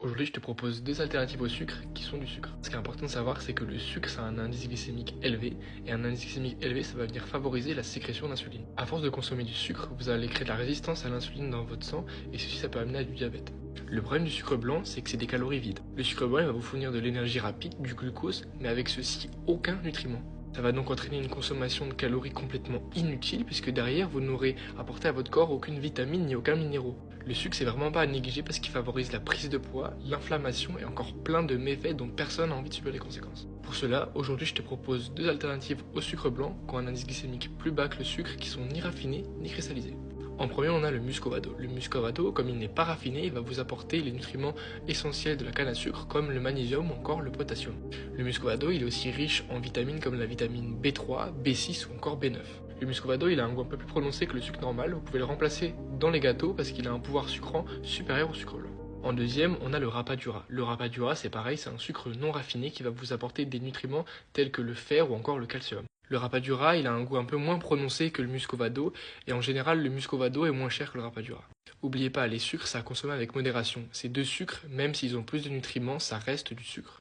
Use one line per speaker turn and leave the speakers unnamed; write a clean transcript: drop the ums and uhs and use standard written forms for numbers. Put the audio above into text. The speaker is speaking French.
Aujourd'hui, je te propose deux alternatives au sucre qui sont du sucre. Ce qui est important de savoir, c'est que le sucre, ça a un indice glycémique élevé, et un indice glycémique élevé, ça va venir favoriser la sécrétion d'insuline. À force de consommer du sucre, vous allez créer de la résistance à l'insuline dans votre sang, et ceci, ça peut amener à du diabète. Le problème du sucre blanc, c'est que c'est des calories vides. Le sucre blanc, il va vous fournir de l'énergie rapide, du glucose, mais avec ceci, aucun nutriment. Ça va donc entraîner une consommation de calories complètement inutile puisque derrière vous n'aurez apporté à votre corps aucune vitamine ni aucun minéraux. Le sucre c'est vraiment pas à négliger parce qu'il favorise la prise de poids, l'inflammation et encore plein de méfaits dont personne n'a envie de subir les conséquences. Pour cela, aujourd'hui je te propose deux alternatives au sucre blanc qui ont un indice glycémique plus bas que le sucre qui sont ni raffinés ni cristallisés. En premier, on a le muscovado. Le muscovado, comme il n'est pas raffiné, il va vous apporter les nutriments essentiels de la canne à sucre, comme le magnésium ou encore le potassium. Le muscovado, il est aussi riche en vitamines comme la vitamine B3, B6 ou encore B9. Le muscovado, il a un goût un peu plus prononcé que le sucre normal. Vous pouvez le remplacer dans les gâteaux parce qu'il a un pouvoir sucrant supérieur au sucre blanc. En deuxième, on a le rapadura. Le rapadura, c'est pareil, c'est un sucre non raffiné qui va vous apporter des nutriments tels que le fer ou encore le calcium. Le rapadura, il a un goût un peu moins prononcé que le muscovado, et en général, le muscovado est moins cher que le rapadura. N'oubliez pas, les sucres, ça à consommer avec modération. Ces deux sucres, même s'ils ont plus de nutriments, ça reste du sucre.